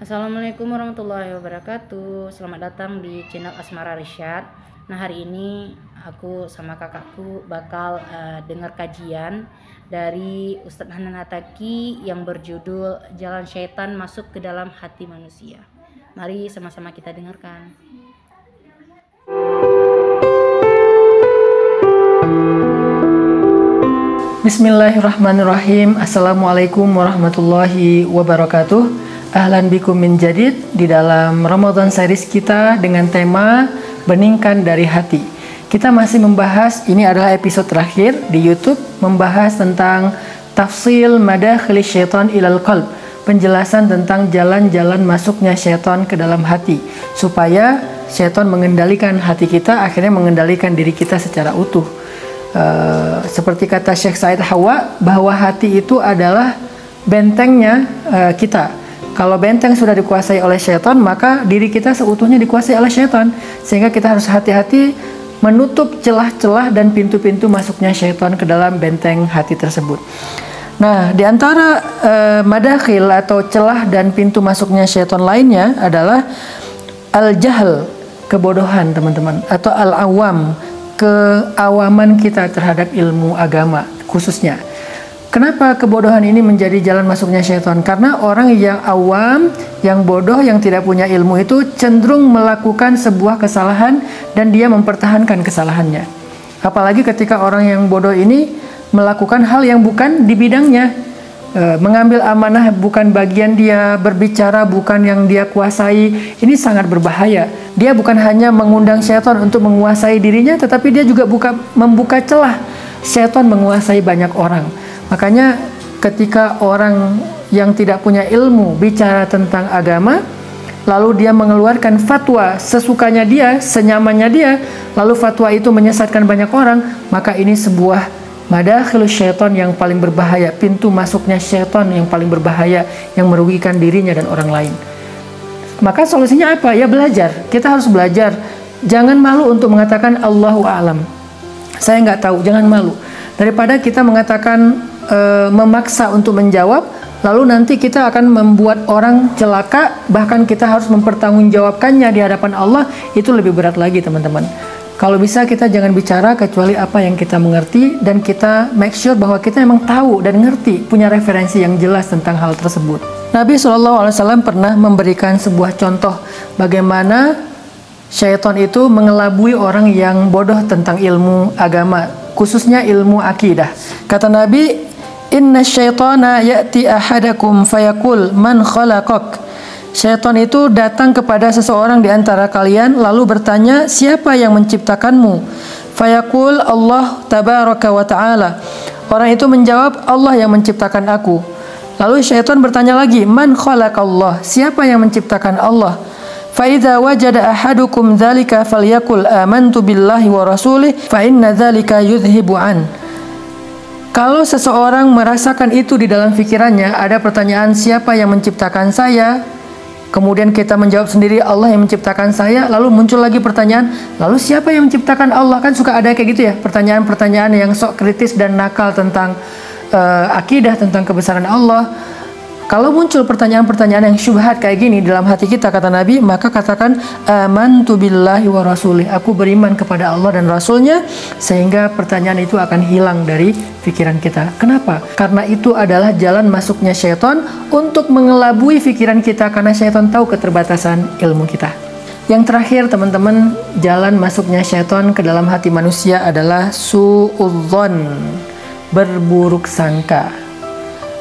Assalamualaikum warahmatullahi wabarakatuh. Selamat datang di channel Asmara Rishad. Nah, hari ini aku sama kakakku bakal dengar kajian dari Ustadz Hanan Attaqi yang berjudul Jalan Syaitan Masuk ke Dalam Hati Manusia. Mari sama-sama kita dengarkan. Bismillahirrahmanirrahim. Assalamualaikum warahmatullahi wabarakatuh. Ahlan bikum min jadid di dalam Ramadan series kita dengan tema Beningkan dari Hati. Kita masih membahas, ini adalah episode terakhir di YouTube, membahas tentang tafsil madakhil syaitan ilal qalb, penjelasan tentang jalan-jalan masuknya syaitan ke dalam hati, supaya syaitan mengendalikan hati kita, akhirnya mengendalikan diri kita secara utuh. Seperti kata Syekh Said Hawa, bahwa hati itu adalah bentengnya kita. Kalau benteng sudah dikuasai oleh syaitan, maka diri kita seutuhnya dikuasai oleh syaitan. Sehingga kita harus hati-hati menutup celah-celah dan pintu-pintu masuknya syaitan ke dalam benteng hati tersebut. Nah, di antara madakhil atau celah dan pintu masuknya syaitan lainnya adalah al-jahl, kebodohan teman-teman, atau al-awam, keawaman kita terhadap ilmu agama khususnya. Kenapa kebodohan ini menjadi jalan masuknya syaitan? Karena orang yang awam, yang bodoh, yang tidak punya ilmu itu cenderung melakukan sebuah kesalahan dan dia mempertahankan kesalahannya. Apalagi ketika orang yang bodoh ini melakukan hal yang bukan di bidangnya, mengambil amanah bukan bagian dia, berbicara bukan yang dia kuasai. Ini sangat berbahaya. Dia bukan hanya mengundang syaitan untuk menguasai dirinya, tetapi dia juga membuka celah syaitan menguasai banyak orang. Makanya ketika orang yang tidak punya ilmu bicara tentang agama, lalu dia mengeluarkan fatwa sesukanya dia, senyamannya dia, lalu fatwa itu menyesatkan banyak orang, maka ini sebuah madakhil syaitan yang paling berbahaya, pintu masuknya syaitan yang paling berbahaya, yang merugikan dirinya dan orang lain. Maka solusinya apa? Ya belajar. Kita harus belajar. Jangan malu untuk mengatakan Allahu a'lam. Saya nggak tahu, jangan malu. Daripada kita mengatakan memaksa untuk menjawab, lalu nanti kita akan membuat orang celaka, bahkan kita harus mempertanggungjawabkannya di hadapan Allah. Itu lebih berat lagi teman-teman. Kalau bisa kita jangan bicara kecuali apa yang kita mengerti, dan kita make sure bahwa kita memang tahu dan ngerti, punya referensi yang jelas tentang hal tersebut. Nabi SAW pernah memberikan sebuah contoh bagaimana syaitan itu mengelabui orang yang bodoh tentang ilmu agama, khususnya ilmu akidah. Kata Nabi, inna syaitana ya'ti ahadakum fayaqul man khalaqak. Syaitan itu datang kepada seseorang di antara kalian lalu bertanya, siapa yang menciptakanmu? Fayaqul Allah tabaraka wa ta'ala. Orang itu menjawab, Allah yang menciptakan aku. Lalu syaitan bertanya lagi, man khalaqallah? Siapa yang menciptakan Allah? Fa idza wajada ahadukum dzalika falyaqul amantu billahi wa rasulih fa inna dzalika yudhibu an. Kalau seseorang merasakan itu di dalam pikirannya, ada pertanyaan siapa yang menciptakan saya, kemudian kita menjawab sendiri Allah yang menciptakan saya, lalu muncul lagi pertanyaan, lalu siapa yang menciptakan Allah? Kan suka ada kayak gitu ya, pertanyaan-pertanyaan yang sok kritis dan nakal tentang akidah, tentang kebesaran Allah. Kalau muncul pertanyaan-pertanyaan yang syubhat kayak gini dalam hati kita, kata Nabi, maka katakan amantu billahi wa rasulih, aku beriman kepada Allah dan Rasulnya, sehingga pertanyaan itu akan hilang dari pikiran kita. Kenapa? Karena itu adalah jalan masuknya syaitan untuk mengelabui pikiran kita, karena syaitan tahu keterbatasan ilmu kita. Yang terakhir teman-teman, jalan masuknya syaitan ke dalam hati manusia adalah su'udzon, berburuk sangka.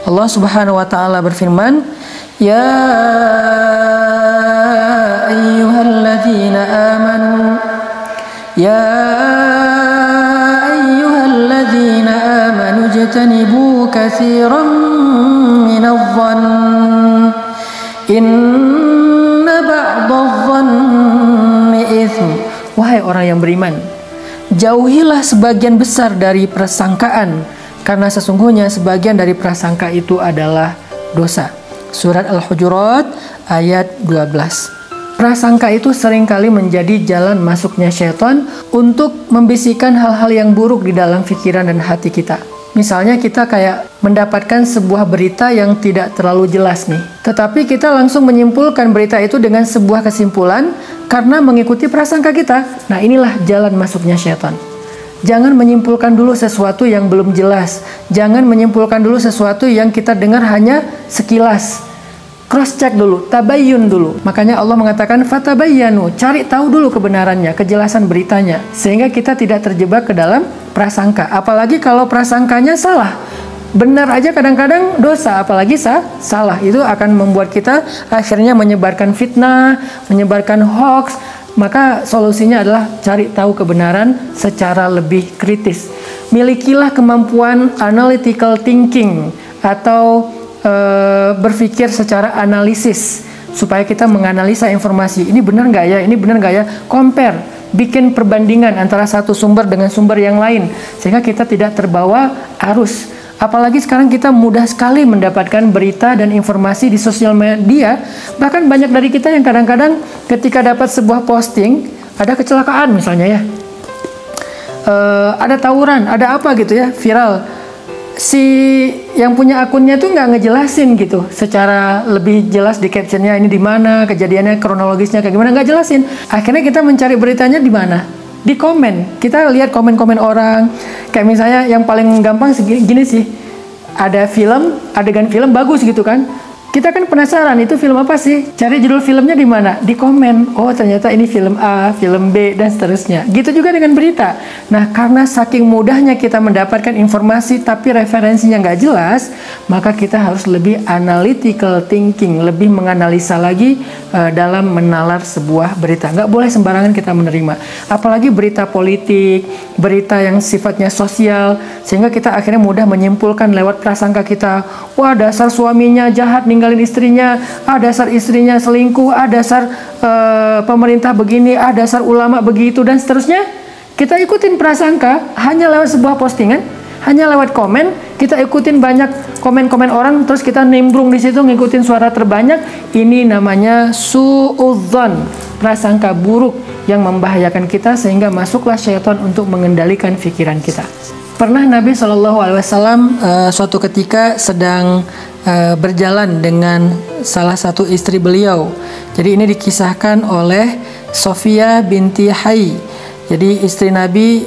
Allah Subhanahu wa taala berfirman, ya ayyuhalladzina amanu ijtanibu katsiran minadh-dhann inna ba'dadh-dhanni itsm. Wahai orang yang beriman, jauhilah sebagian besar dari prasangkaan, karena sesungguhnya sebagian dari prasangka itu adalah dosa. Surat Al-Hujurat ayat 12. Prasangka itu seringkali menjadi jalan masuknya syaitan untuk membisikkan hal-hal yang buruk di dalam pikiran dan hati kita. Misalnya kita kayak mendapatkan sebuah berita yang tidak terlalu jelas nih. Tetapi kita langsung menyimpulkan berita itu dengan sebuah kesimpulan karena mengikuti prasangka kita. Nah, inilah jalan masuknya syaitan. Jangan menyimpulkan dulu sesuatu yang belum jelas. Jangan menyimpulkan dulu sesuatu yang kita dengar hanya sekilas. Cross check dulu, tabayyun dulu. Makanya Allah mengatakan fatabayyanu, cari tahu dulu kebenarannya, kejelasan beritanya, sehingga kita tidak terjebak ke dalam prasangka. Apalagi kalau prasangkanya salah. Benar aja kadang-kadang dosa, apalagi salah. Itu akan membuat kita akhirnya menyebarkan fitnah, menyebarkan hoax. Maka solusinya adalah cari tahu kebenaran secara lebih kritis. Milikilah kemampuan analytical thinking atau berpikir secara analisis supaya kita menganalisa informasi. Ini benar nggak ya? Ini benar nggak ya? Compare, bikin perbandingan antara satu sumber dengan sumber yang lain sehingga kita tidak terbawa arus. Apalagi sekarang kita mudah sekali mendapatkan berita dan informasi di sosial media. Bahkan banyak dari kita yang kadang-kadang ketika dapat sebuah posting, ada kecelakaan misalnya ya, ada tawuran, ada apa gitu ya, viral. Si yang punya akunnya tuh nggak ngejelasin gitu secara lebih jelas di captionnya, ini di mana kejadiannya, kronologisnya kayak gimana, nggak jelasin. Akhirnya kita mencari beritanya di mana? Di komen. Kita lihat komen-komen orang. Kayak misalnya yang paling gampang gini sih, ada film, adegan film bagus gitu kan. Kita kan penasaran itu film apa sih? Cari judul filmnya di mana? Di komen. Oh, ternyata ini film A, film B, dan seterusnya. Gitu juga dengan berita. Nah, karena saking mudahnya kita mendapatkan informasi tapi referensinya nggak jelas, maka kita harus lebih analytical thinking, lebih menganalisa lagi dalam menalar sebuah berita. Nggak boleh sembarangan kita menerima. Apalagi berita politik, berita yang sifatnya sosial, sehingga kita akhirnya mudah menyimpulkan lewat prasangka kita. Wah, dasar suaminya jahat ninggalin istrinya, dasar istrinya selingkuh, dasar pemerintah begini, dasar ulama begitu, dan seterusnya. Kita ikutin prasangka hanya lewat sebuah postingan, hanya lewat komen. Kita ikutin banyak komen-komen orang, terus kita nimbrung di situ ngikutin suara terbanyak. Ini namanya suudzon, prasangka buruk yang membahayakan kita sehingga masuklah syaitan untuk mengendalikan pikiran kita. Pernah Nabi SAW suatu ketika sedang berjalan dengan salah satu istri beliau. Jadi ini dikisahkan oleh Sofia binti Hai. Jadi istri Nabi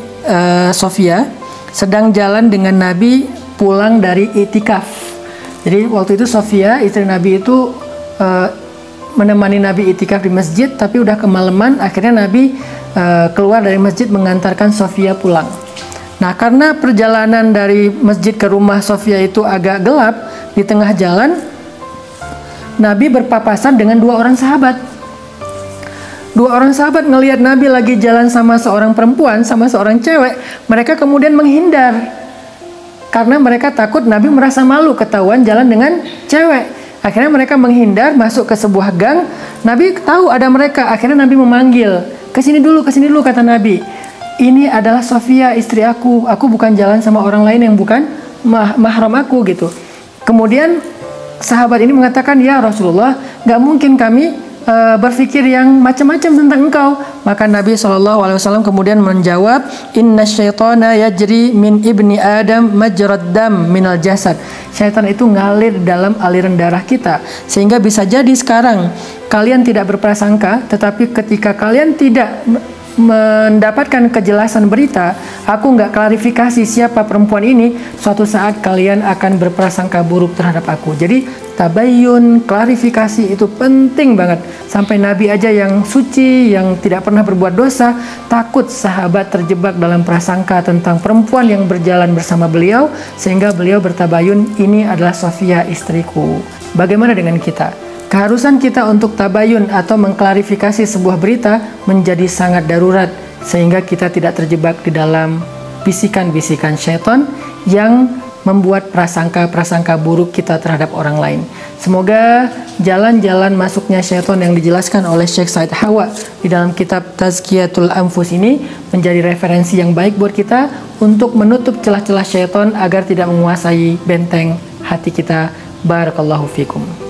Sofia sedang jalan dengan Nabi pulang dari itikaf. Jadi waktu itu Sofia istri Nabi itu menemani Nabi itikaf di masjid, tapi udah kemalaman. Akhirnya Nabi keluar dari masjid mengantarkan Sofia pulang. Nah, karena perjalanan dari masjid ke rumah Sofia itu agak gelap, di tengah jalan Nabi berpapasan dengan dua orang sahabat. Dua orang sahabat ngelihat Nabi lagi jalan sama seorang perempuan, sama seorang cewek. Mereka kemudian menghindar karena mereka takut Nabi merasa malu ketahuan jalan dengan cewek. Akhirnya mereka menghindar masuk ke sebuah gang. Nabi tahu ada mereka. Akhirnya Nabi memanggil, kesini dulu, kata Nabi. Ini adalah Sofia istri aku. Aku bukan jalan sama orang lain yang bukan mahram aku gitu. Kemudian sahabat ini mengatakan, ya Rasulullah, gak mungkin kami berpikir yang macam-macam tentang engkau. Maka Nabi SAW kemudian menjawab, inna syaitana yajri min ibni adam majrad dam minal jasad. Syaitan itu ngalir dalam aliran darah kita. Sehingga bisa jadi sekarang kalian tidak berprasangka, tetapi ketika kalian tidak mendapatkan kejelasan berita, aku nggak klarifikasi siapa perempuan ini, suatu saat kalian akan berprasangka buruk terhadap aku. Jadi tabayyun, klarifikasi itu penting banget. Sampai Nabi aja yang suci, yang tidak pernah berbuat dosa, takut sahabat terjebak dalam prasangka tentang perempuan yang berjalan bersama beliau, sehingga beliau bertabayun, ini adalah Sofia istriku. Bagaimana dengan kita? Keharusan kita untuk tabayun atau mengklarifikasi sebuah berita menjadi sangat darurat sehingga kita tidak terjebak di dalam bisikan-bisikan syaitan yang membuat prasangka-prasangka buruk kita terhadap orang lain. Semoga jalan-jalan masuknya syaitan yang dijelaskan oleh Syekh Said Hawa di dalam kitab Tazkiyatul Anfus ini menjadi referensi yang baik buat kita untuk menutup celah-celah syaitan agar tidak menguasai benteng hati kita. Barakallahu fikum.